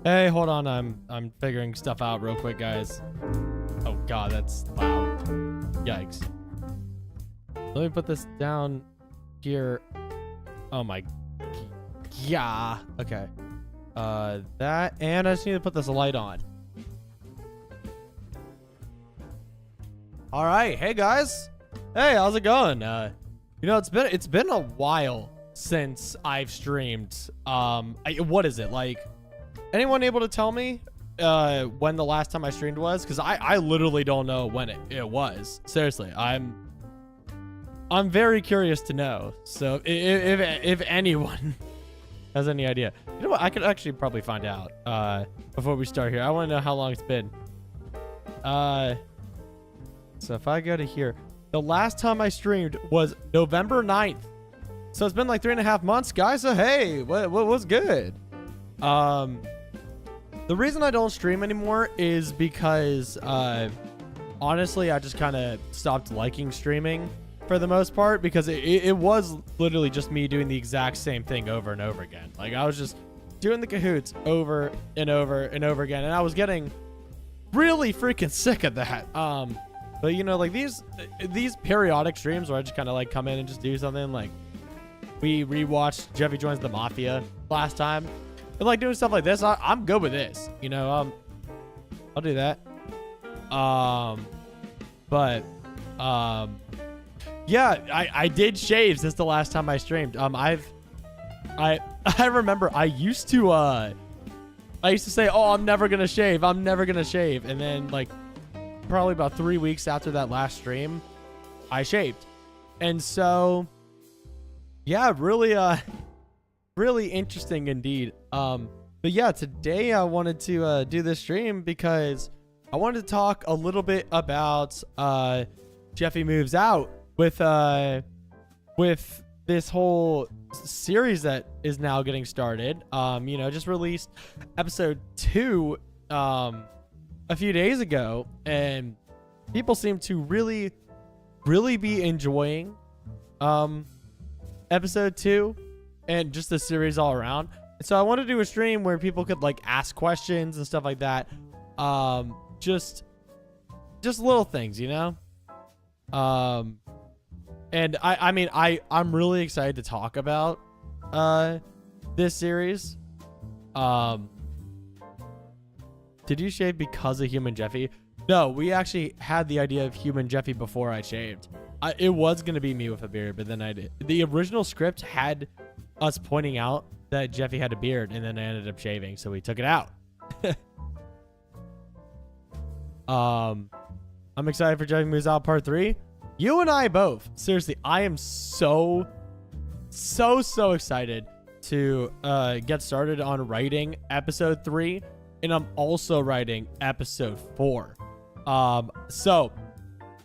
Hey, hold on. I'm figuring stuff out real quick, guys. Oh god, that's loud. Yikes. Let me put this down here. Oh my. Yeah. Okay. That, and I just need to put this light on. All right. Hey guys. Hey, how's it going? You know, it's been a while since I've streamed. What is it like? Anyone able to tell me when the last time I streamed was? Because I literally don't know when it was. Seriously, I'm very curious to know. So if anyone has any idea, you know what? I could actually probably find out before we start here. I want to know how long it's been. So if I go to here, the last time I streamed was November 9th. So it's been like 3.5 months, guys. So hey, what's good? The reason I don't stream anymore is because honestly, I just kind of stopped liking streaming for the most part, because it was literally just me doing the exact same thing over and over again. Like I was just doing the cahoots over and over and over again, and I was getting really freaking sick of that. But you know, like these periodic streams where I just kind of like come in and just do something, like we rewatched Jeffy Joins the Mafia last time, and like doing stuff like this, I'm good with this, you know. I'll do that. Yeah, I did shave since the last time I streamed. I remember I used to say, oh, I'm never gonna shave, and then like probably about 3 weeks after that last stream, I shaved. And so yeah, really interesting indeed. But yeah, today I wanted to do this stream because I wanted to talk a little bit about Jeffy Moves Out with this whole series that is now getting started. You know, just released episode 2 a few days ago, and people seem to really be enjoying episode 2 and just the series all around. So I want to do a stream where people could like ask questions and stuff like that. Just little things, you know. And I mean, I'm really excited to talk about this series. Did you shave because of Human Jeffy? No, we actually had the idea of Human Jeffy before I shaved. It was going to be me with a beard, but then I did. The original script had us pointing out that Jeffy had a beard, and then I ended up shaving, so we took it out. I'm excited for Jeffy Moves Out Part 3. You and I both. Seriously, I am so excited to get started on writing episode 3, and I'm also writing episode 4. So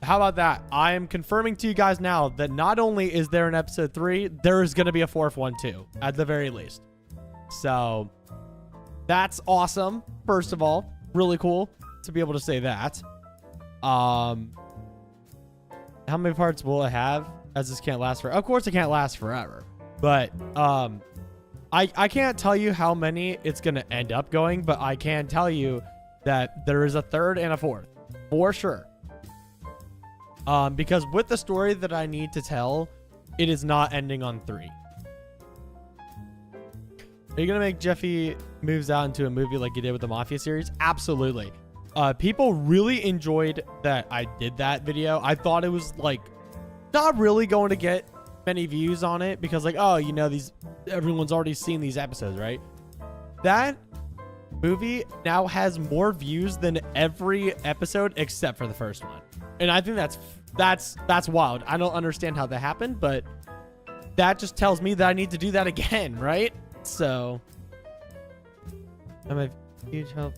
how about that? I am confirming to you guys now that not only is there an episode 3, there is going to be a 4th one too, at the very least. So that's awesome. First of all, really cool to be able to say that. How many parts will it have? As this can't last forever. Of course it can't last forever. But I can't tell you how many it's going to end up going, but I can tell you that there is a 3rd and a 4th. For sure. Because with the story that I need to tell, it is not ending on 3. Are you going to make Jeffy Moves Out into a movie like you did with the Mafia series? Absolutely. People really enjoyed that I did that video. I thought it was like not really going to get many views on it because like, oh, you know, everyone's already seen these episodes, right? That movie now has more views than every episode except for the first one. And I think that's wild. I don't understand how that happened, but that just tells me that I need to do that again, right? So I'm a huge help.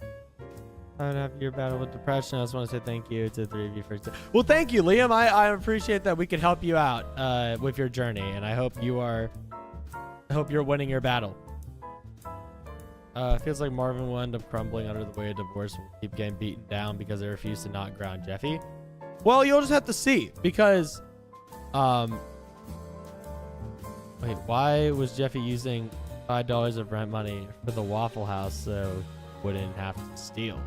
I would have your battle with depression. I just want to say thank you to the 3 of you first. Well, thank you, Liam. I appreciate that we could help you out with your journey, and I hope you're winning your battle. Feels like Marvin will end up crumbling under the weight of divorce and keep getting beaten down because they refuse to not ground Jeffy. Well, you'll just have to see, because wait, why was Jeffy using $5 of rent money for the Waffle House so wouldn't have to steal.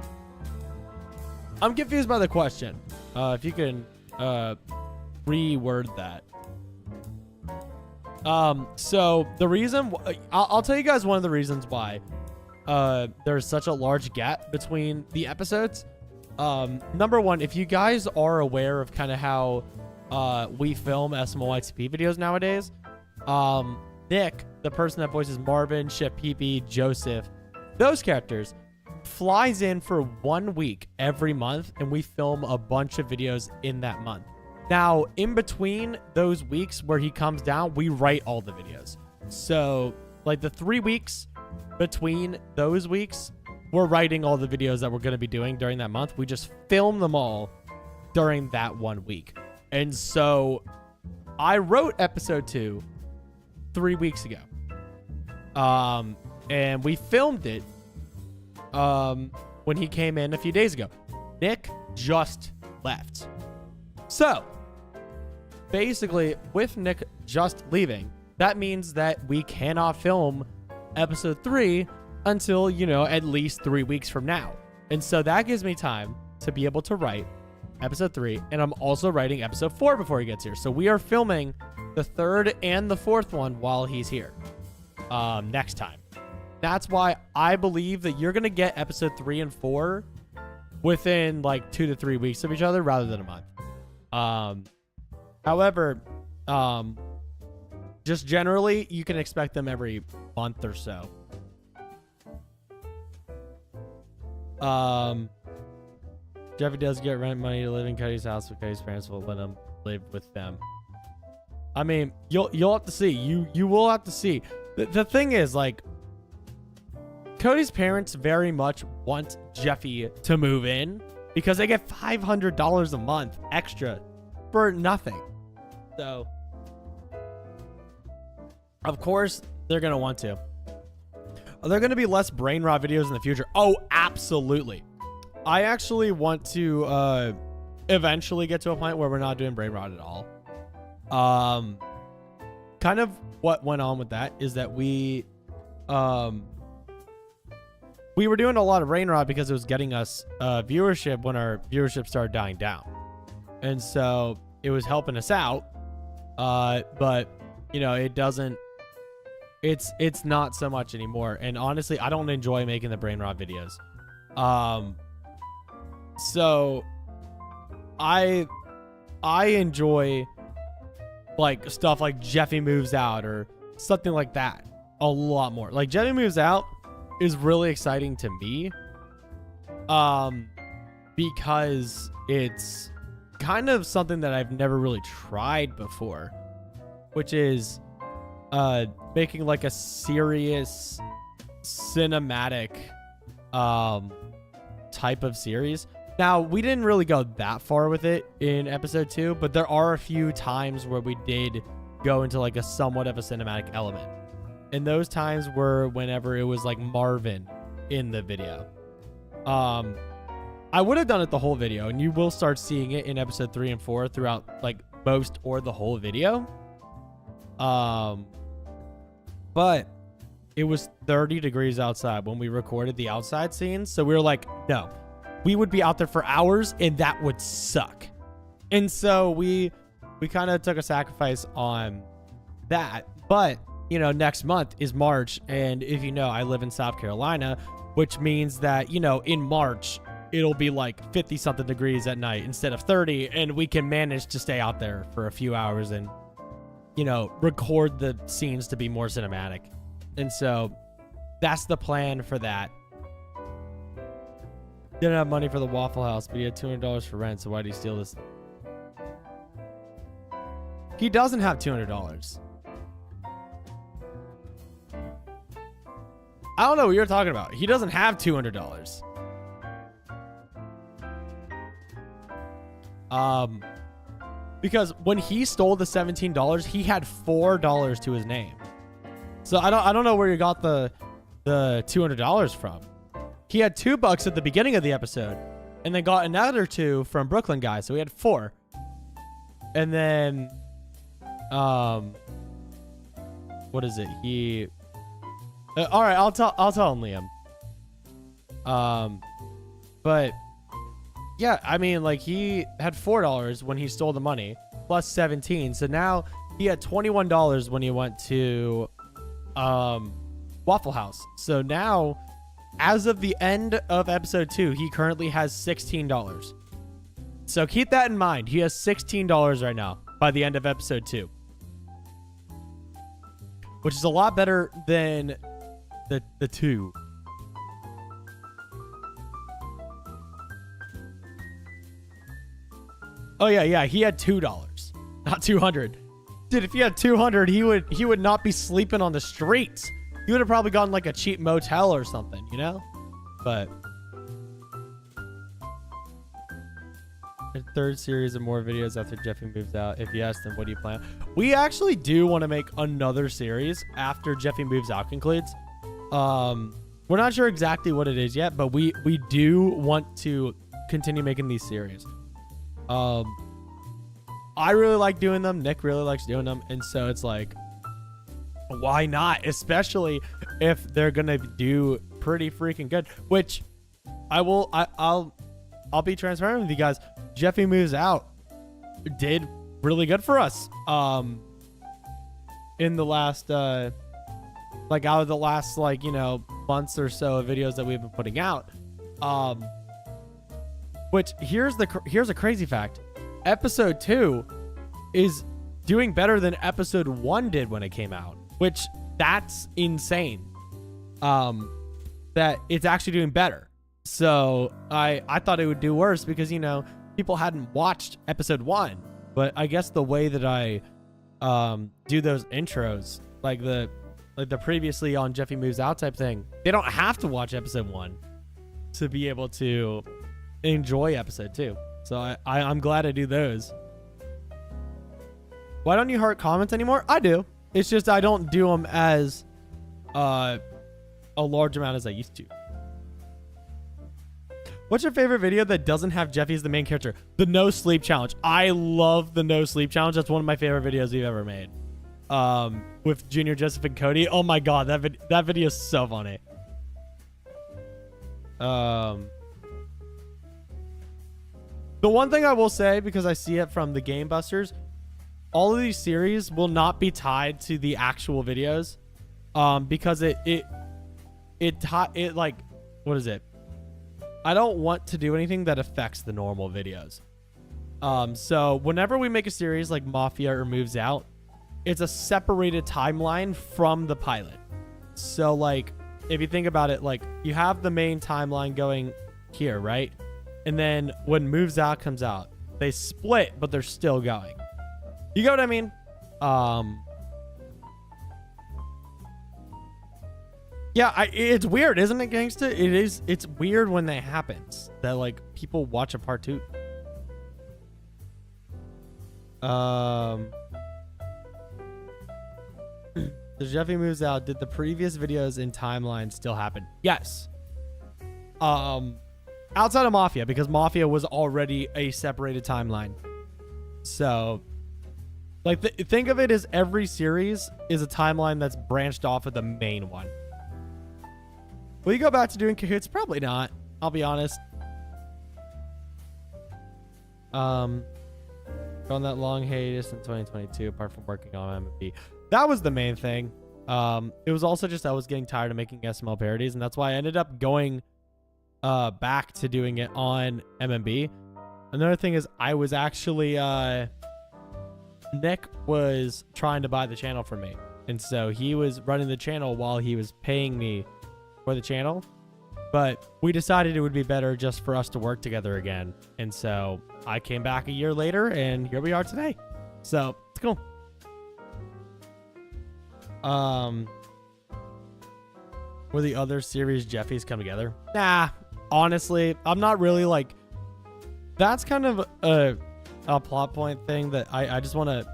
I'm confused by the question. If you can reword that. So the reason I'll tell you guys one of the reasons why there's such a large gap between the episodes. Number one, if you guys are aware of kind of how we film SMLYTP videos nowadays, Nick, the person that voices Marvin, Chef Pee-Pee, Joseph, those characters, flies in for 1 week every month, and we film a bunch of videos in that month. Now, in between those weeks where he comes down, we write all the videos. So, like the 3 weeks between those weeks, we're writing all the videos that we're going to be doing during that month. We just film them all during that 1 week. And so, I wrote episode 2 3 weeks ago. And we filmed it when he came in a few days ago. Nick just left. So, basically, with Nick just leaving, that means that we cannot film episode 3 until, you know, at least 3 weeks from now. And so that gives me time to be able to write episode 3, and I'm also writing episode 4 before he gets here. So we are filming the 3rd and the 4th one while he's here next time. That's why I believe that you're going to get episode 3 and 4 within like 2 to 3 weeks of each other rather than a month. However, just generally, you can expect them every month or so. Jeffy does get rent money to live in Cody's house, but Cody's parents will let him live with them. I mean, you'll have to see. You will have to see. The thing is, like, Cody's parents very much want Jeffy to move in because they get $500 a month extra for nothing. So, of course, they're going to want to. Are there going to be less brain rot videos in the future? Oh, absolutely. I actually want to eventually get to a point where we're not doing brain rot at all. Kind of what went on with that is that we were doing a lot of brain rot because it was getting us viewership when our viewership started dying down. And so it was helping us out. But you know, it's not so much anymore. And honestly, I don't enjoy making the brain rot videos. So I enjoy like stuff like Jeffy Moves Out or something like that a lot more. Like Jeffy Moves Out is really exciting to me because it's kind of something that I've never really tried before, which is making like a serious cinematic type of series. Now, we didn't really go that far with it in episode 2, but there are a few times where we did go into like a somewhat of a cinematic element. And those times were whenever it was like Marvin in the video. I would have done it the whole video, and you will start seeing it in episode 3 and 4 throughout like most or the whole video. But it was 30 degrees outside when we recorded the outside scenes. So we were like, no, we would be out there for hours and that would suck. And so we kind of took a sacrifice on that. But, you know, next month is March. And if you know, I live in South Carolina, which means that, you know, in March, it'll be like 50 something degrees at night instead of 30. And we can manage to stay out there for a few hours and, you know, record the scenes to be more cinematic. And so that's the plan for that. Didn't have money for the Waffle House, but he had $200 for rent. So why did he steal this? He doesn't have $200. I don't know what you're talking about. He doesn't have $200. Because when he stole the $17, he had $4 to his name. So I don't know where you got the $200 from. He had $2 at the beginning of the episode, and then got another 2 from Brooklyn guy. So he had 4. And then, what is it? He. All right, I'll tell him, Liam. But yeah, I mean, like, he had $4 when he stole the money, plus 17. So now he had $21 when he went to Waffle House. So now, as of the end of episode 2, he currently has $16. So keep that in mind. He has $16 right now by the end of episode 2, which is a lot better than the 2. Oh yeah, he had $2, not 200. Dude, if he had 200, he would not be sleeping on the streets. He would have probably gotten like a cheap motel or something, you know? But a third series of more videos after Jeffy moves out. If yes, then what do you plan? We actually do want to make another series after Jeffy moves out concludes. We're not sure exactly what it is yet, but we do want to continue making these series. I really like doing them. Nick really likes doing them. And so it's like, why not? Especially if they're going to do pretty freaking good, which I'll be transparent with you guys. Jeffy moves out did really good for us. In the last, like out of the last, like, you know, months or so of videos that we've been putting out. Which here's a crazy fact. Episode 2 is doing better than episode 1 did when it came out, which that's insane. That it's actually doing better. So I thought it would do worse because, you know, people hadn't watched episode 1, but I guess the way that I do those intros, like the previously on Jeffy moves out type thing, they don't have to watch episode 1 to be able to enjoy episode 2. So I'm glad I do those. Why don't you heart comments anymore? I do. It's just I don't do them as a large amount as I used to. What's your favorite video that doesn't have Jeffy as the main character? The no sleep challenge. I love the no sleep challenge. That's one of my favorite videos we've ever made. With Junior, Joseph, and Cody. Oh my god, that video is so funny. The one thing I will say, because I see it from the Game Busters, all of these series will not be tied to the actual videos, because it like, what is it? I don't want to do anything that affects the normal videos. So whenever we make a series like Mafia or Moves Out, it's a separated timeline from the pilot. So like, if you think about it, like you have the main timeline going here, right? And then when Moves Out comes out, they split, but they're still going. You get what I mean? Yeah, it's weird, isn't it, gangsta? It is. It's weird when that happens. That like people watch a part 2. The Jeffy moves out. Did the previous videos in timeline still happen? Yes. Outside of Mafia, because Mafia was already a separated timeline. So, like, think of it as every series is a timeline that's branched off of the main one. Will you go back to doing Cahoots? Probably not. I'll be honest. On that long hiatus in 2022, apart from working on MMB, that was the main thing. It was also just I was getting tired of making SML parodies, and that's why I ended up going back to doing it on MMB. Another thing is I was actually Nick was trying to buy the channel from me, and so he was running the channel while he was paying me for the channel, but we decided it would be better just for us to work together again, and so I came back a year later and here we are today. So it's cool. Were the other series Jeffy's come together? Nah, honestly, I'm not really like, that's kind of a plot point thing that I just want to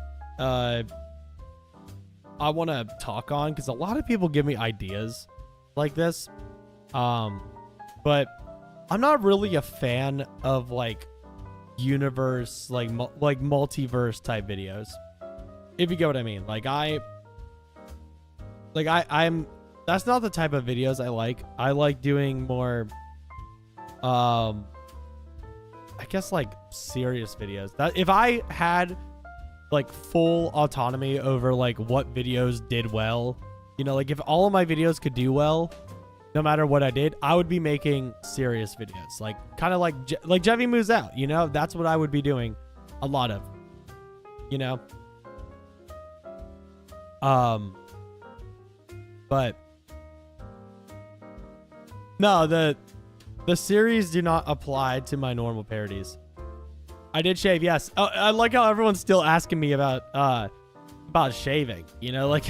I want to talk on, because a lot of people give me ideas like this, but I'm not really a fan of like universe, like multiverse type videos, if you get what I mean. I'm that's not the type of videos I like. I like doing more I guess like serious videos. That if I had like full autonomy over like what videos did well, you know, like if all of my videos could do well, no matter what I did, I would be making serious videos. Like kind of like Jeffy moves out, you know, that's what I would be doing a lot of, you know. But no, the series do not apply to my normal parodies. I did shave, yes. Oh, I like how everyone's still asking me about shaving. You know, like,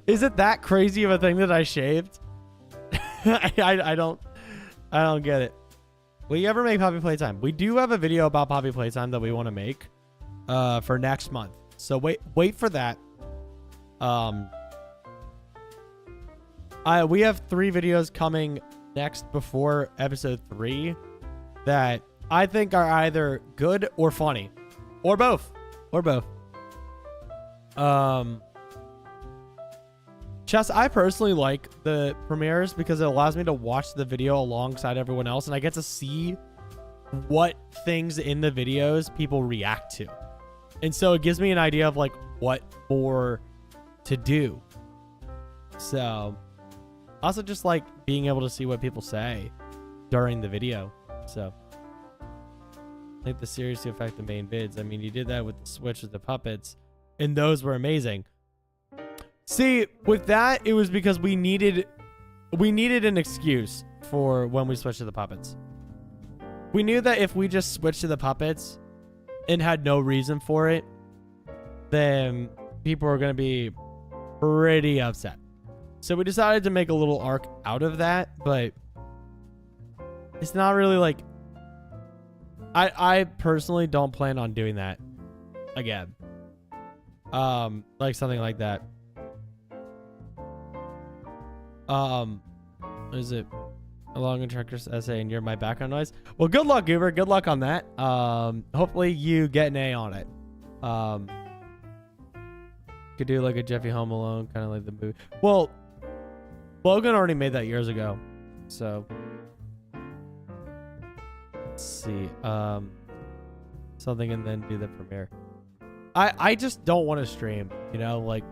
is it that crazy of a thing that I shaved? I don't get it. Will you ever make Poppy Playtime? We do have a video about Poppy Playtime that we want to make for next month. So wait for that. We have 3 videos coming next before episode 3 that I think are either good or funny, or both. Chess, I personally like the premieres because it allows me to watch the video alongside everyone else, and I get to see what things in the videos people react to. And so it gives me an idea of like what more to do. So also just like being able to see what people say during the video. So I think the series to affect the main vids. I mean, you did that with the Switch with the puppets, and those were amazing. See, with that, it was because we needed an excuse for when we switched to the puppets. We knew that if we just switched to the puppets and had no reason for it, then people were going to be pretty upset. So we decided to make a little arc out of that, but it's not really like... I personally don't plan on doing that again. Like something like that. Is it a long and treacherous essay and you're my background noise? Well, good luck, Goober. Good luck on that. Hopefully you get an A on it. Could do like a Jeffy Home Alone, kind of like the movie. Well, Logan already made that years ago, so let's see. Something and then do the premiere. I just don't want to stream, you know, like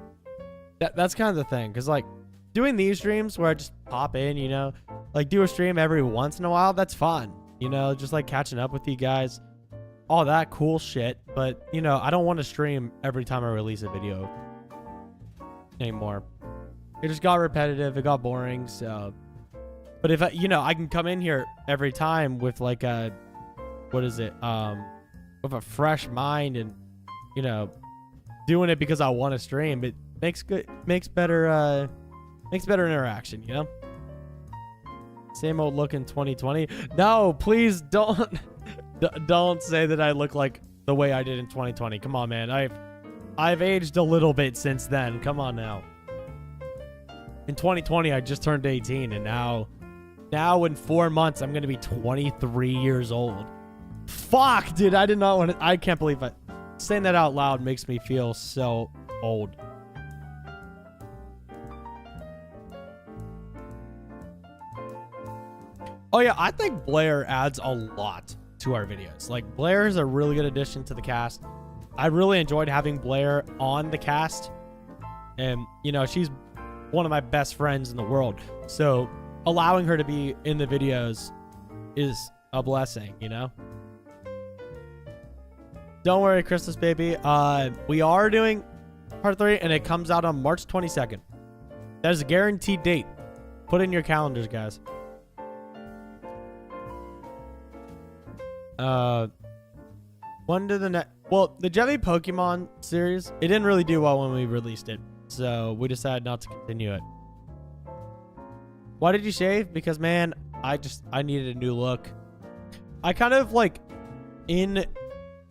that's kind of the thing, because like doing these streams where I just pop in, you know, like do a stream every once in a while, that's fun, you know, just like catching up with you guys, all that cool shit. But you know, I don't want to stream every time I release a video anymore. It just got repetitive, it got boring. So but if I, you know, I can come in here every time with like a, what is it, with a fresh mind, and you know, doing it because I want to stream, it makes better interaction, you know. Same old look in 2020. No, please don't don't say that I look like the way I did in 2020. Come on, man. I've aged a little bit since then. Come on now. In 2020, I just turned 18, and now in 4 months, I'm gonna be 23 years old. Fuck, dude. I did not want to. I can't believe it. Saying that out loud makes me feel so old. Oh yeah, I think Blair adds a lot to our videos. Like, Blair is a really good addition to the cast. I really enjoyed having Blair on the cast, and you know, she's one of my best friends in the world, so allowing her to be in the videos is a blessing, you know. Don't worry, Christmas baby. We are doing part 3, and it comes out on March 22nd. That is a guaranteed date. Put in your calendars, guys. When did the Jeffy Pokemon series, it didn't really do well when we released it, so we decided not to continue it. Why did you shave? Because, man, I needed a new look. I kind of like, in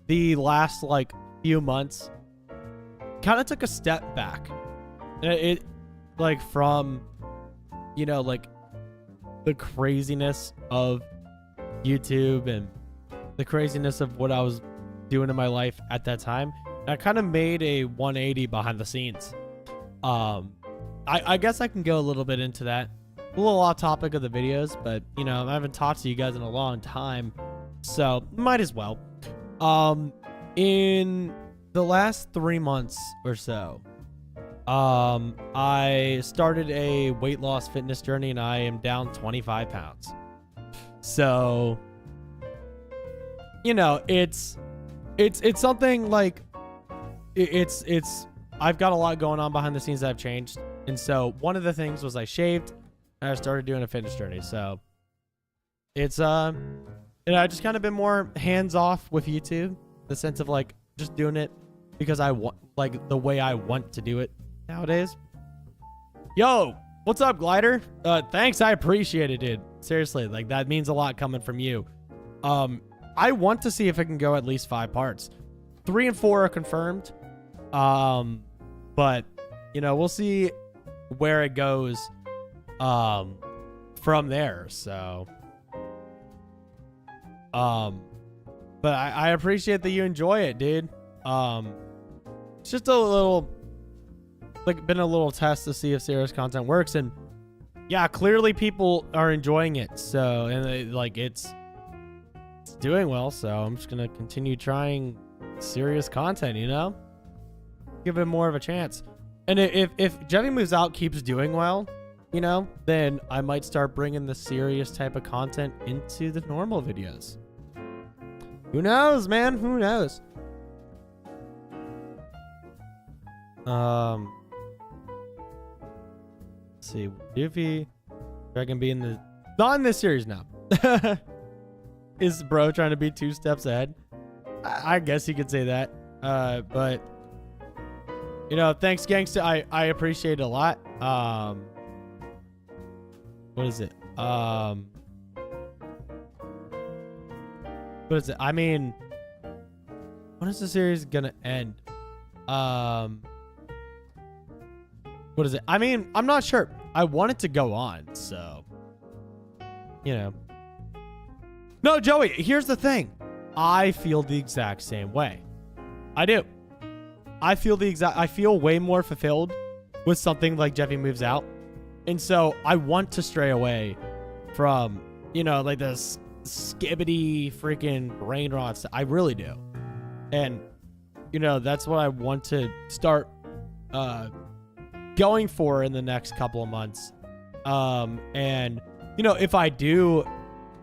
the last like few months, kind of took a step back. It like, from, you know, like the craziness of YouTube and the craziness of what I was doing in my life at that time. I kind of made a 180 behind the scenes. I guess I can go a little bit into that. a little off topic of the videos, but you know, I haven't talked to you guys in a long time, so might as well. In the last 3 months or so, I started a weight loss fitness journey, and I am down 25 pounds. So, you know, it's something like it's I've got a lot going on behind the scenes that have changed. And so one of the things was I shaved and I started doing a fitness journey. So it's, you know, I've just kind of been more hands off with YouTube, the sense of like just doing it because I want, like the way I want to do it nowadays. Yo, what's up, Glider? Thanks. I appreciate it, dude. Seriously. Like that means a lot coming from you. I want to see if I can go at least 5 parts. 3 and 4 are confirmed. But you know, we'll see where it goes, from there. So, but I appreciate that you enjoy it, dude. It's just a little, like, been a little test to see if serious content works, and yeah, clearly people are enjoying it. So, and it's doing well. So I'm just gonna continue trying serious content, you know, give it more of a chance. And if Jeffy Moves Out keeps doing well, you know, then I might start bringing the serious type of content into the normal videos. Who knows, man? Who knows? Let's see, Jeffy, I can be in the, not in this series now. Is bro trying to be 2 steps ahead? I guess you could say that. But you know, thanks, gangsta. I appreciate it a lot. What is it? What is it? I mean, when is the series gonna end? What is it? I mean, I'm not sure. I want it to go on, so you know. No, Joey, here's the thing. I feel the exact same way. I do. I feel way more fulfilled with something like Jeffy Moves Out. And so I want to stray away from, you know, like this skibbity freaking brain rot. I really do. And, you know, that's what I want to start going for in the next couple of months. And, you know, if I do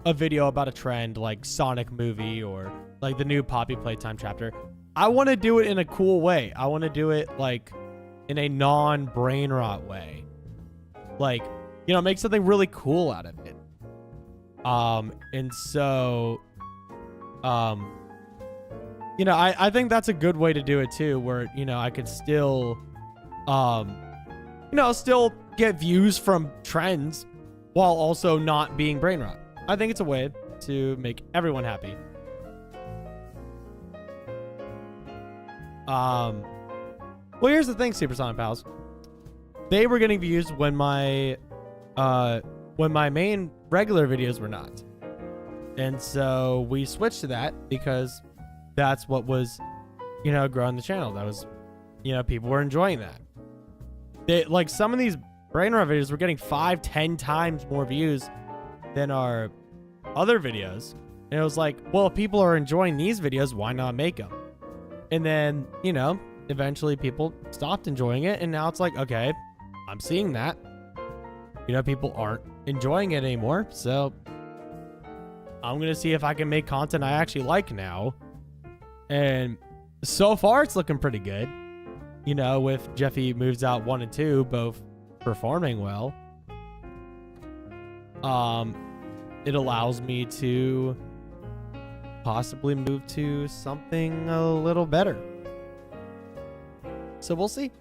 a video about a trend like Sonic movie or like the new Poppy Playtime chapter, I want to do it in a cool way. I want to do it like in a non-brain rot way. Like, you know, make something really cool out of it. And so, you know, I think that's a good way to do it too, where, you know, I could still, you know, still get views from trends while also not being brain rot. I think it's a way to make everyone happy. Well, here's the thing, Supersonic Pals. They were getting views when my main regular videos were not. And so we switched to that because that's what was, you know, growing the channel. That was, you know, people were enjoying that. They, like, some of these brain rot videos were getting 5-10 times more views than our other videos. And it was like, well, if people are enjoying these videos, why not make them? And then, you know, eventually people stopped enjoying it. And now it's like, okay, I'm seeing that. You know, people aren't enjoying it anymore. So I'm going to see if I can make content I actually like now. And so far, it's looking pretty good. You know, with Jeffy Moves Out 1 and 2 both performing well. It allows me to possibly move to something a little better. So we'll see.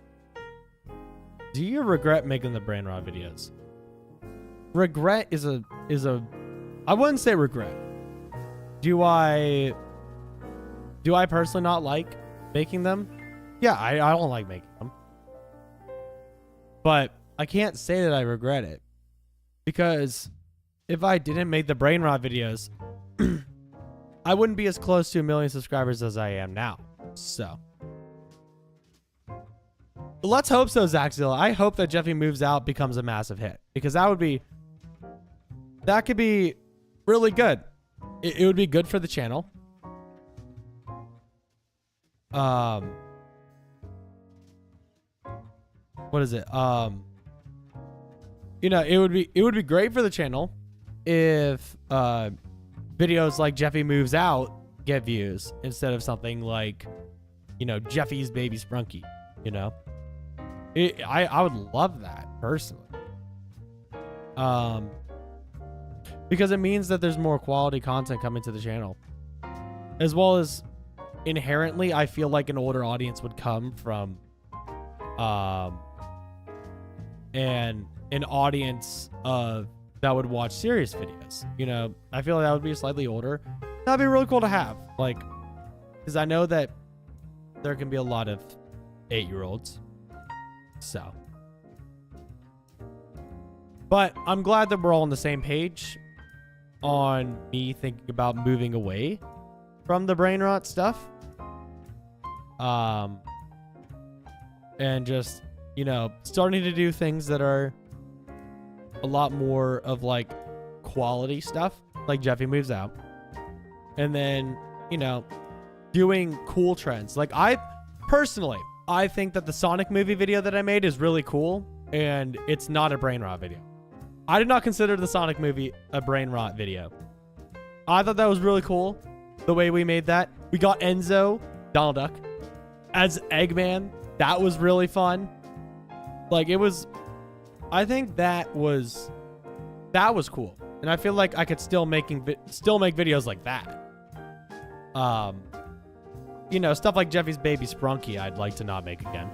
Do you regret making the brain rot videos? Regret is a I wouldn't say regret. Do I personally not like making them? Yeah, I don't like making them. But I can't say that I regret it, because if I didn't make the brain rot videos, I wouldn't be as close to 1 million subscribers as I am now. So let's hope so, Zachzilla. I hope that Jeffy Moves Out becomes a massive hit, because that would be that could be really good. It would be good for the channel. What is it? You know, it would be great for the channel if videos like Jeffy Moves Out get views instead of something like, you know, Jeffy's Baby Sprunky, you know? I would love that personally. Because it means that there's more quality content coming to the channel. As well as inherently, I feel like an older audience would come from and an audience that would watch serious videos. You know, I feel like that would be slightly older. That'd be really cool to have. Like, because I know that there can be a lot of 8-year-olds. So. But I'm glad that we're all on the same page on me thinking about moving away from the brain rot stuff. And just, you know, starting to do things that are a lot more of like quality stuff, like Jeffy Moves Out. And then, you know, doing cool trends. Like I think that the Sonic movie video that I made is really cool, and it's not a brain rot video. I did not consider the Sonic movie a brain rot video. I thought that was really cool, the way we made that. We got Enzo, Donald Duck, as Eggman. That was really fun. Like, it was... I think that was cool. And I feel like I could still make videos like that. You know, stuff like Jeffy's Baby Sprunky, I'd like to not make again.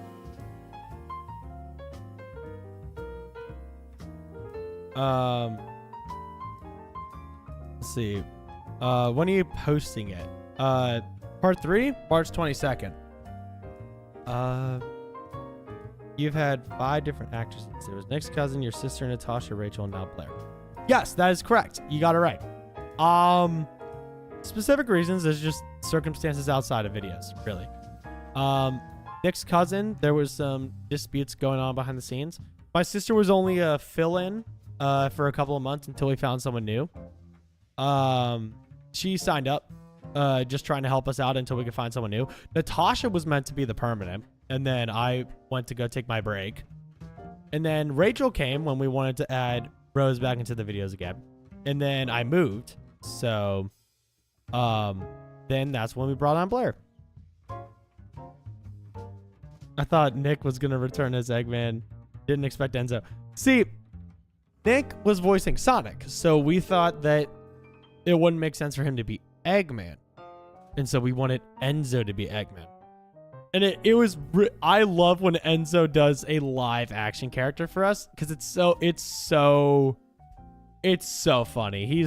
Let's see. When are you posting it? Part 3? March 22nd. You've had 5 different actresses. There was Nick's cousin, your sister, Natasha, Rachel, and now Blair. Yes, that is correct. You got it right. Specific reasons, there's just circumstances outside of videos, really. Nick's cousin, there was some disputes going on behind the scenes. My sister was only a fill-in for a couple of months until we found someone new. She signed up, just trying to help us out until we could find someone new. Natasha was meant to be the permanent, and then I went to go take my break. And then Rachel came when we wanted to add Rose back into the videos again. And then I moved, so then that's when we brought on Blair. I thought Nick was gonna return as Eggman. Didn't expect Enzo. See, Nick was voicing Sonic, so we thought that it wouldn't make sense for him to be Eggman. And so we wanted Enzo to be Eggman. And it was... I love when Enzo does a live action character for us, because it's so funny. He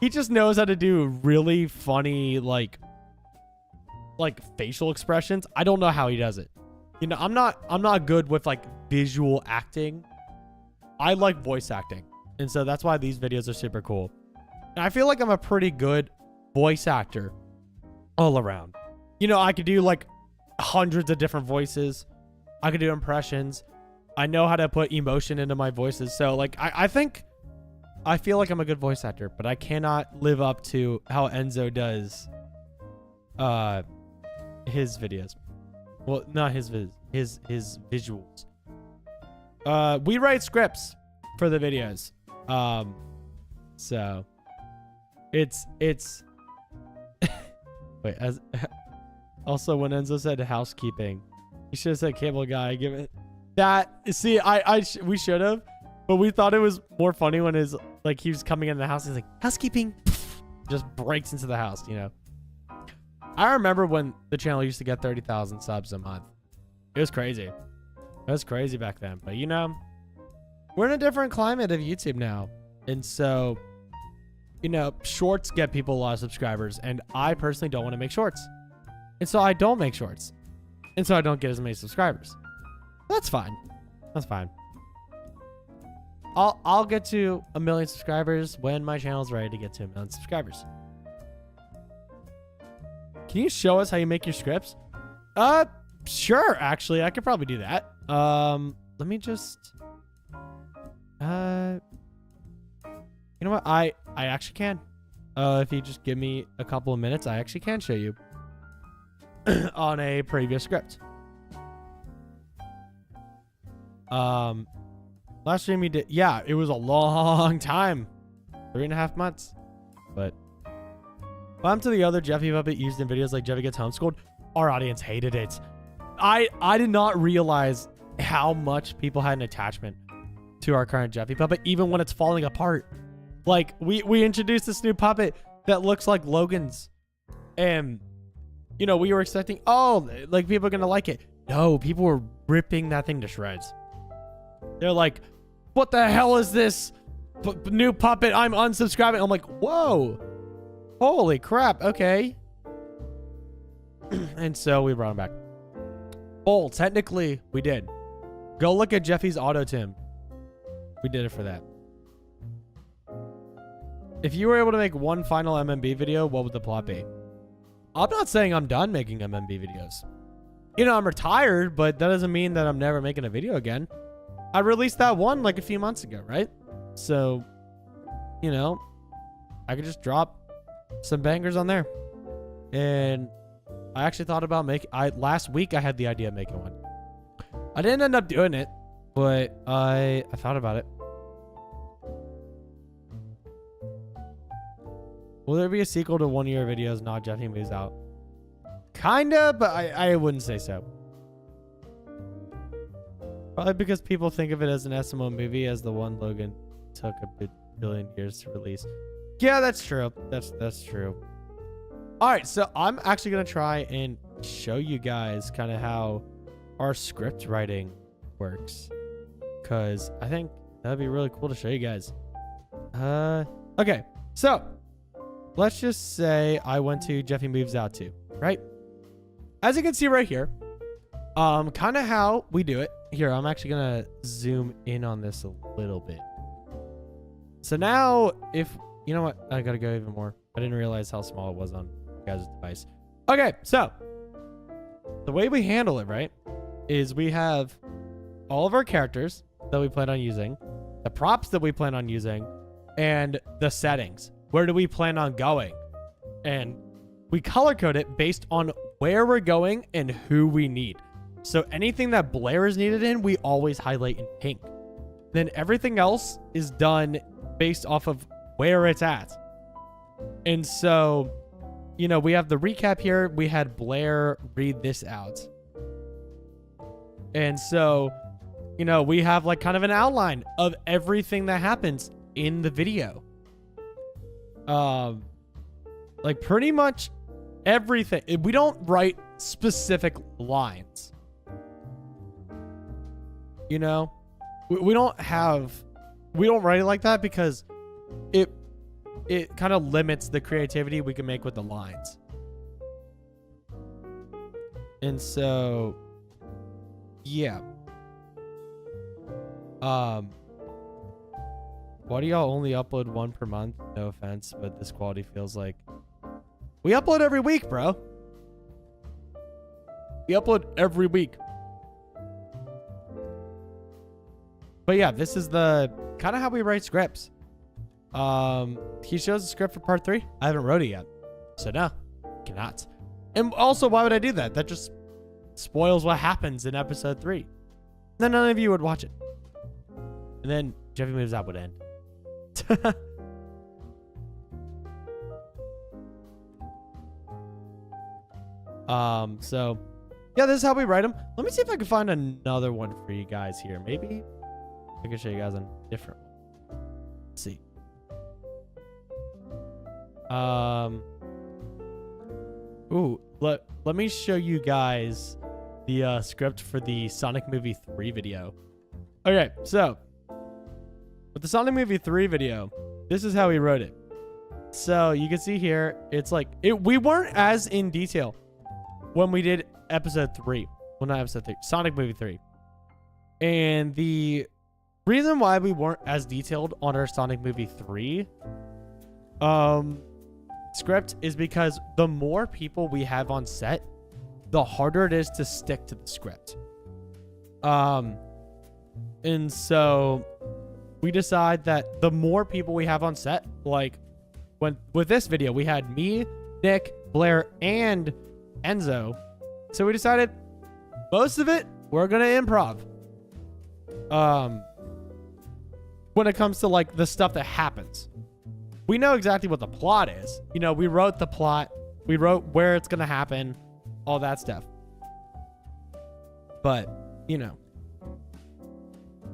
just knows how to do really funny, like facial expressions. I don't know how he does it. You know, I'm not good with like visual acting. I like voice acting. And so that's why these videos are super cool. And I feel like I'm a pretty good voice actor all around. You know, I could do like hundreds of different voices. I could do impressions. I know how to put emotion into my voices. So like, I feel like I'm a good voice actor, but I cannot live up to how Enzo does his videos. Well, not his visuals. We write scripts for the videos. So it's wait, also when Enzo said housekeeping, he should have said cable guy. Give it that. See, we should have, but we thought it was more funny when he was coming into the house. He's like, housekeeping, just breaks into the house, you know. I remember when the channel used to get 30,000 subs a month. It was crazy. It was crazy back then. But, you know, we're in a different climate of YouTube now. And so, you know, shorts get people a lot of subscribers. And I personally don't want to make shorts. And so I don't make shorts. And so I don't get as many subscribers. That's fine. That's fine. I'll get to 1 million subscribers when my channel's ready to get to 1 million subscribers. Can you show us how you make your scripts? Sure, actually. I could probably do that. Let me just... You know what? I actually can. If you just give me a couple of minutes, I actually can show you on a previous script. Last stream we did, yeah, it was a long time, 3.5 months. But welcome to the other Jeffy puppet used in videos like Jeffy Gets Homeschooled. Our audience hated it. I did not realize how much people had an attachment to our current Jeffy puppet, even when it's falling apart. Like, we introduced this new puppet that looks like Logan's. And, you know, we were expecting, oh, like, people are going to like it. No, people were ripping that thing to shreds. They're like, what the hell is this new puppet? I'm unsubscribing. I'm like, whoa. Holy crap. Okay. And so we brought him back. Oh, technically, we did. Go look at Jeffy's auto-tune. We did it for that. If you were able to make one final MMB video, what would the plot be? I'm not saying I'm done making MMB videos. You know, I'm retired, but that doesn't mean that I'm never making a video again. I released that one like a few months ago, right? So, you know, I could just drop some bangers on there. And I actually thought about last week I had the idea of making one. I didn't end up doing it, but I thought about it. Will there be a sequel to one of your videos, Not Jeffy Moves Out? Kinda, but I wouldn't say so. Probably because people think of it as an SMO movie, as the one Logan took a billion years to release. Yeah, that's true. That's true. All right, so I'm actually going to try and show you guys kind of how our script writing works, because I think that'd be really cool to show you guys. Okay, so let's just say I went to Jeffy Moves Out 2, right? As you can see right here, kind of how we do it. Here, I'm actually going to zoom in on this a little bit. So now, if, you know what? I got to go even more. I didn't realize how small it was on you guys' device. Okay, so the way we handle it, right, is we have all of our characters that we plan on using, the props that we plan on using, and the settings. Where do we plan on going? And we color code it based on where we're going and who we need. So anything that Blair is needed in, we always highlight in pink. Then everything else is done based off of where it's at. And so, you know, we have the recap here. We had Blair read this out. And so, you know, we have like kind of an outline of everything that happens in the video. Like pretty much everything. We don't write specific lines. You know, we don't write it like that because it kind of limits the creativity we can make with the lines. And so, yeah. Why do y'all only upload one per month? No offense, but this quality feels like we upload every week, bro. We upload every week. But yeah, this is the kind of how we write scripts. He shows the script for part 3. I haven't wrote it yet. So no, cannot. And also, why would I do that? That just spoils what happens in episode 3. Then none of you would watch it. And then Jeffy Moves Out would end. So yeah, this is how we write them. Let me see if I can find another one for you guys here. Maybe I can show you guys a different one. Let's see. Ooh, let me show you guys the script for the Sonic Movie 3 video. Okay, so with the Sonic Movie 3 video, this is how we wrote it. So you can see here, it's like we weren't as in detail when we did episode 3. Well, not episode 3, Sonic Movie 3. And the reason why we weren't as detailed on our Sonic Movie 3 script is because the more people we have on set, the harder it is to stick to the script. And so we decide that the more people we have on set, like with this video, we had me, Nick, Blair, and Enzo. So we decided most of it, we're going to improv. When it comes to like the stuff that happens, we know exactly what the plot is. You know, we wrote the plot, we wrote where it's going to happen, all that stuff. But, you know,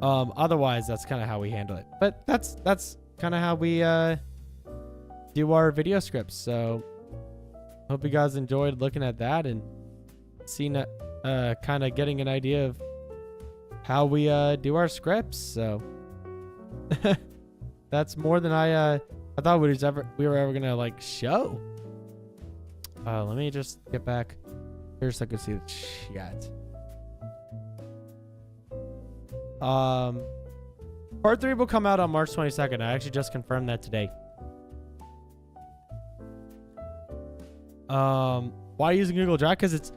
otherwise that's kind of how we handle it. But that's kind of how we do our video scripts. So hope you guys enjoyed looking at that and seeing kind of getting an idea of how we do our scripts. So that's more than I thought we were ever gonna like show. Let me just get back here so I can see the chat. Part 3 will come out on March 22nd. I actually just confirmed that today. Why using Google Drive? Because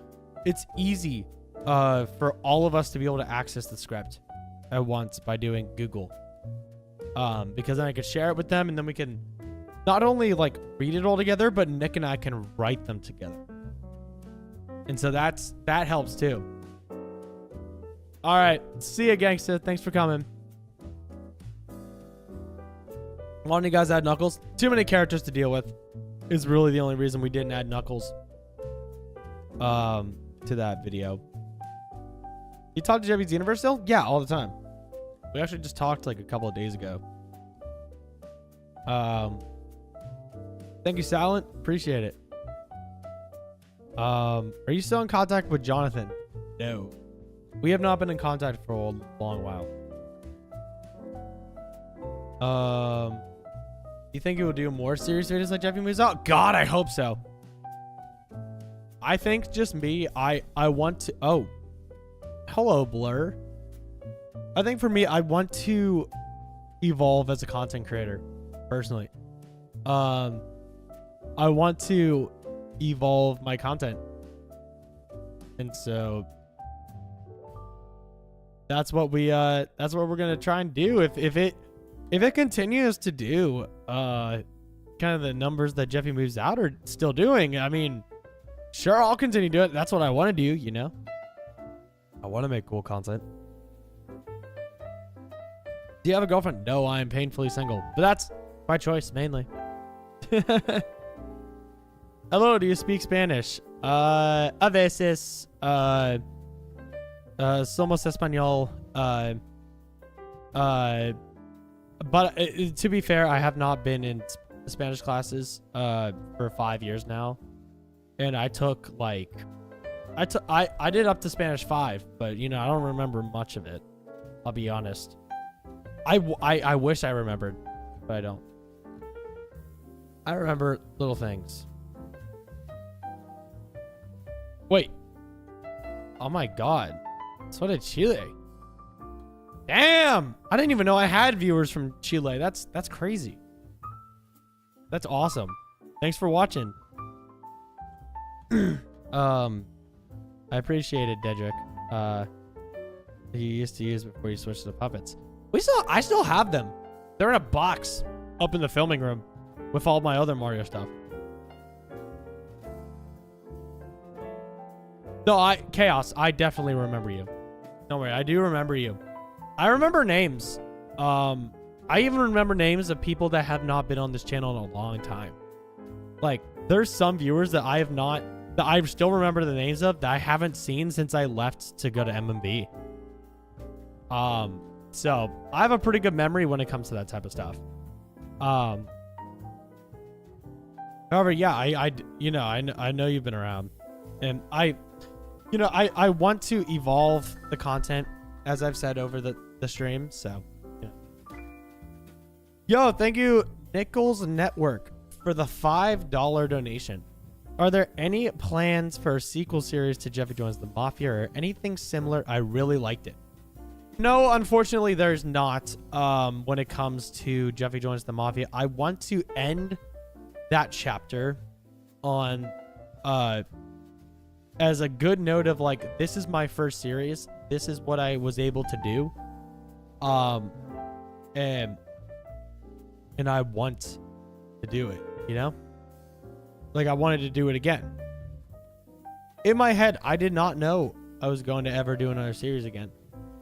it's easy for all of us to be able to access the script at once by doing Google. Because then I could share it with them, and then we can not only like read it all together, but Nick and I can write them together. And so that helps too. All right, see ya, gangsta. Thanks for coming. Why don't you guys add Knuckles? Too many characters to deal with is really the only reason we didn't add Knuckles to that video. You talk to Jeffy's Universe still? Yeah, all the time. We actually just talked like a couple of days ago. Thank you, Silent. Appreciate it. Are you still in contact with Jonathan? No. We have not been in contact for a long while. You think he will do more serious videos like Jeffy moves out? God, I hope so. I think just me, I want to... Oh. Hello, Blur. I think for me, I want to evolve as a content creator, personally. I want to evolve my content. And so... That's what we're gonna try and do. If it continues to do kind of the numbers that Jeffy moves out are still doing, I mean, sure, I'll continue to do it. That's what I want to do, you know. I want to make cool content. Do you have a girlfriend? No, I am painfully single, but that's my choice mainly. Hello, do you speak Spanish? A veces. Somos español. But to be fair, I have not been in Spanish classes for 5 years now, and I took like I did up to Spanish 5, but you know, I don't remember much of it. I'll be honest. I wish I remembered, but I don't. I remember little things. Wait. Oh my god. So did Chile. Damn! I didn't even know I had viewers from Chile. That's crazy. That's awesome. Thanks for watching. I appreciate it, Dedrick. He used to use before he switched to puppets. I still have them. They're in a box up in the filming room with all my other Mario stuff. No, Chaos, I definitely remember you. Don't worry, I do remember you. I remember names. I even remember names of people that have not been on this channel in a long time. Like, there's some viewers that I still remember the names of that I haven't seen since I left to go to MMB. So I have a pretty good memory when it comes to that type of stuff. However, yeah, I know you've been around, and I want to evolve the content, as I've said over the stream. So, yeah. Yo, thank you, Nichols Network, for the $5 donation. Are there any plans for a sequel series to Jeffy Joins the Mafia or anything similar? I really liked it. No, unfortunately, there's not. When it comes to Jeffy Joins the Mafia, I want to end that chapter on as a good note of like, this is my first series. This is what I was able to do. and I want to do it, you know? Like, I wanted to do it again. In my head, I did not know I was going to ever do another series again.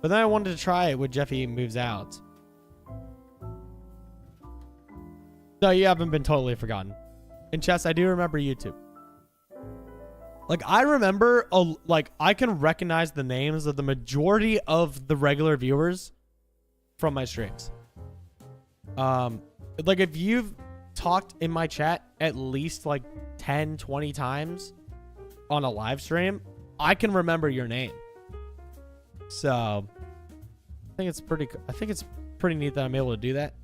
But then I wanted to try it with Jeffy Moves Out. No, you haven't been totally forgotten. And Chess, I do remember YouTube. Like, I remember, like, I can recognize the names of the majority of the regular viewers from my streams. Like, if you've talked in my chat at least, like, 10, 20 times on a live stream, I can remember your name. So, I think it's pretty neat that I'm able to do that.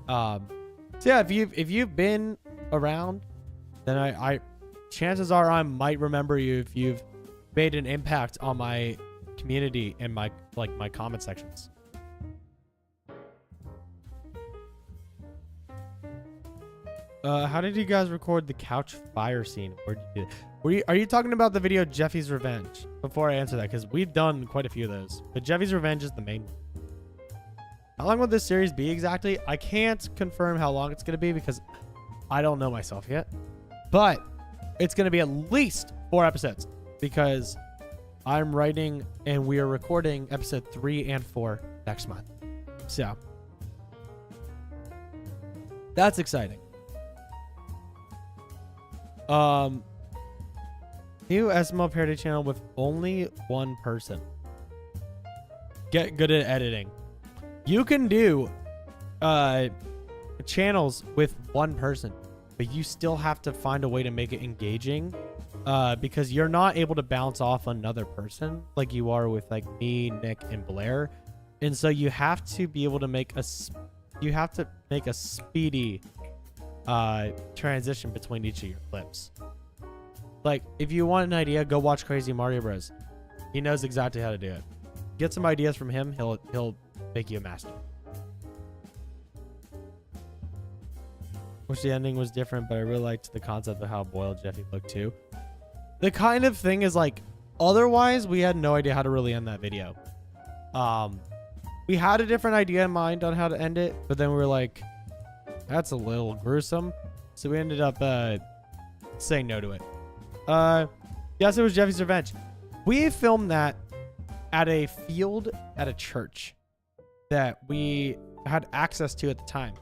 So yeah, if you've been around, then I chances are I might remember you if you've made an impact on my community and my comment sections. How did you guys record the couch fire scene? Where did you do that? Are you talking about the video Jeffy's Revenge? Before I answer that, because we've done quite a few of those, but Jeffy's Revenge is the main one. How long will this series be exactly? I can't confirm how long it's going to be because I don't know myself yet. But it's going to be at least 4 episodes because I'm writing and we are recording episode 3 and 4 next month. So that's exciting. New SML parody channel with only one person. Get good at editing. You can do channels with one person, but you still have to find a way to make it engaging because you're not able to bounce off another person like you are with like me, Nick, and Blair. And so you have to be able to make a speedy transition between each of your clips. Like, if you want an idea, go watch Crazy Mario Bros. He knows exactly how to do it. Get some ideas from him. He'll make you a master. Wish the ending was different, but I really liked the concept of how boiled Jeffy looked too. The kind of thing is like, otherwise we had no idea how to really end that video. We had a different idea in mind on how to end it, but then we were like, that's a little gruesome. So we ended up saying no to it. Yes, it was Jeffy's Revenge. We filmed that at a field at a church that we had access to at the time.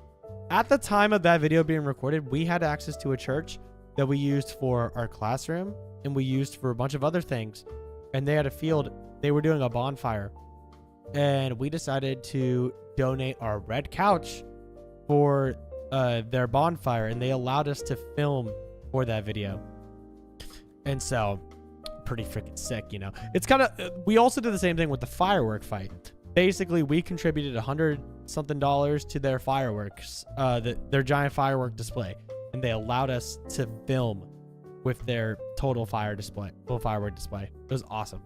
At the time of that video being recorded, we had access to a church that we used for our classroom and we used for a bunch of other things. And they had a field. They were doing a bonfire. And we decided to donate our red couch for their bonfire. And they allowed us to film for that video. And so, pretty freaking sick, you know. It's kind of, we also did the same thing with the firework fight. Basically, we contributed $100-something to their fireworks, their giant firework display, and they allowed us to film with their total firework display. It was awesome.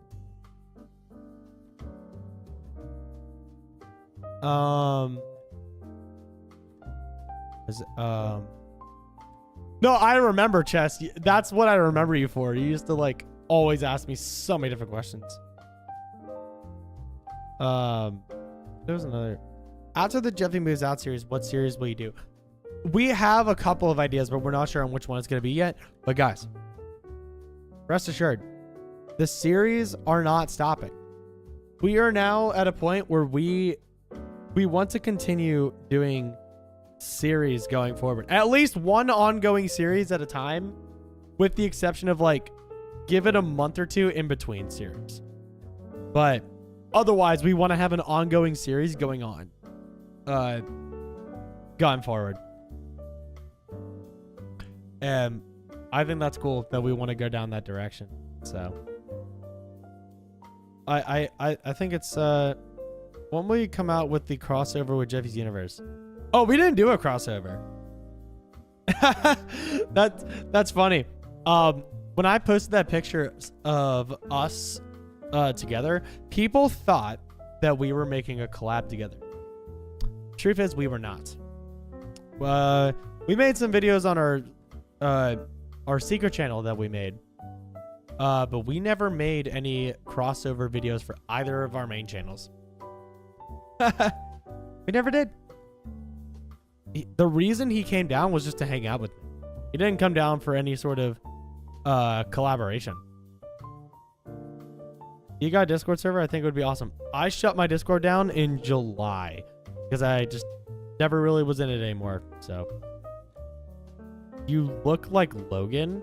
No, I remember, Chess. That's what I remember you for. You used to like always ask me so many different questions. There was another. After the Jeffy Moves Out series, what series will you do? We have a couple of ideas, but we're not sure on which one it's going to be yet. But guys, rest assured, the series are not stopping. We are now at a point where we want to continue doing series going forward. At least one ongoing series at a time, with the exception of like, give it a month or two in between series. But otherwise, we want to have an ongoing series going on. Going forward. And I think that's cool that we want to go down that direction. So I think it's when will you come out with the crossover with Jeffy's Universe? Oh, we didn't do a crossover. That's funny. When I posted that picture of us together, people thought that we were making a collab together. Truth is, we were not. We made some videos on our secret channel that we made, but we never made any crossover videos for either of our main channels. We never did. the reason he came down was just to hang out with me. He didn't come down for any sort of collaboration. You got a Discord server? I think it would be awesome. I shut my Discord down in July because I just never really was in it anymore. So you look like Logan.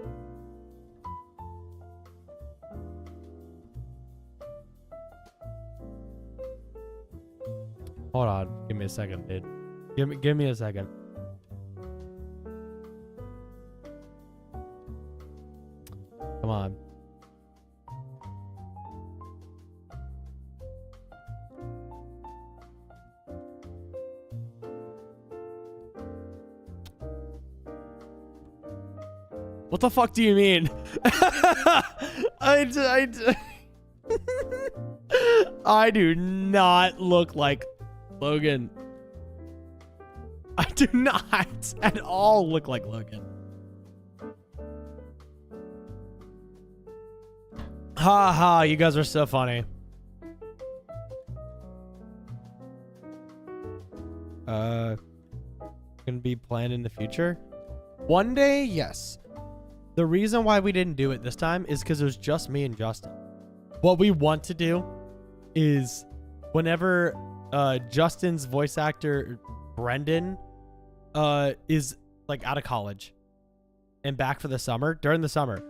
Hold on, give me a second, dude. Give me a second. Come on. What the fuck do you mean? I do not look like Logan. I do not at all look like Logan. Ha ha, you guys are so funny. Gonna be planned in the future? One day, yes. The reason why we didn't do it this time is because it was just me and Justin. What we want to do is whenever Justin's voice actor Brendan is like out of college and back for the summer, during the summer,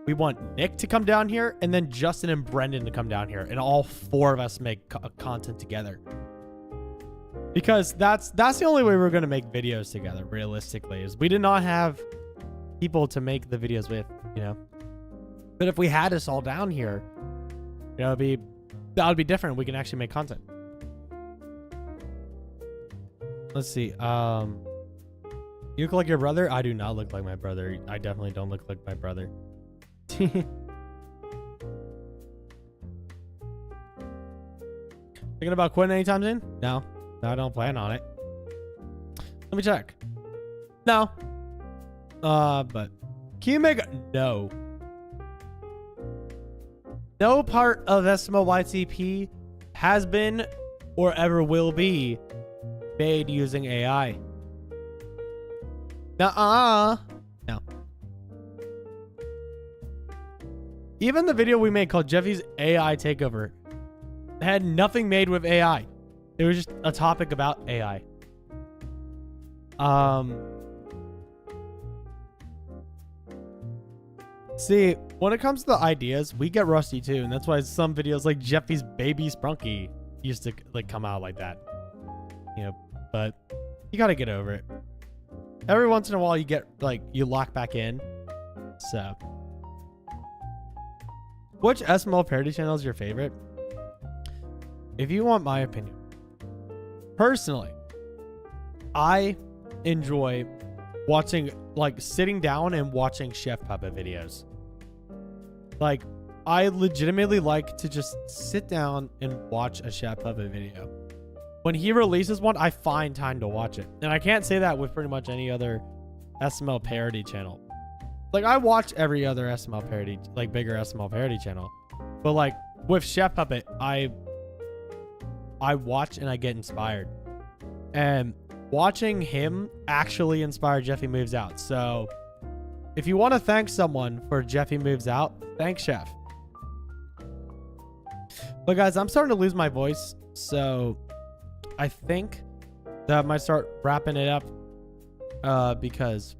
we want Nick to come down here and then Justin and Brendan to come down here and all four of us make content together. Because that's the only way we're going to make videos together, realistically, is we did not have people to make the videos with, you know. But if we had us all down here, you know, that would be different. We can actually make content. Let's see. You look like your brother? I do not look like my brother. I definitely don't look like my brother. Thinking about quitting anytime soon? No, I don't plan on it. Let me check. No. But can you make no part of SMOYCP has been or ever will be made using AI. No. Even the video we made called Jeffy's AI Takeover had nothing made with AI. It was just a topic about AI. See, when it comes to the ideas, we get rusty too, and that's why some videos like Jeffy's Baby Sprunky used to like come out like that. You know, but you gotta get over it. Every once in a while you get like you lock back in. So which SML parody channel is your favorite? If you want my opinion, personally, I enjoy watching, like, sitting down and watching Chef Puppet videos. Like, I legitimately like to just sit down and watch a Chef Puppet video. When he releases one, I find time to watch it. And I can't say that with pretty much any other SML parody channel. Like, I watch every other SML parody, like, bigger SML parody channel. But, like, with Chef Puppet, I watch and I get inspired. And watching him actually inspire Jeffy Moves Out. So if you want to thank someone for Jeffy Moves Out, thank Chef. But guys, I'm starting to lose my voice. So I think that I might start wrapping it up because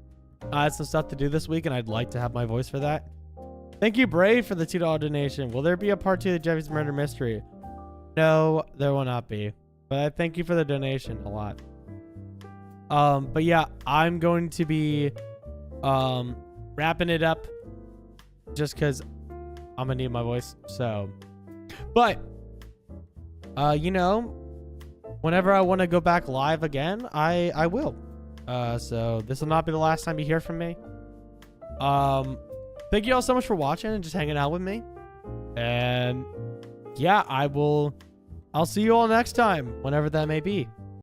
I had some stuff to do this week and I'd like to have my voice for that. Thank you, Brave, for the $2 donation. Will there be a part 2 of Jeffy's Murder Mystery? No, there will not be. But I thank you for the donation a lot. But yeah, I'm going to be wrapping it up just because I'm gonna need my voice. So, but you know, whenever I want to go back live again, I will. So this will not be the last time you hear from me. Thank you all so much for watching and just hanging out with me. And yeah, I'll see you all next time, whenever that may be.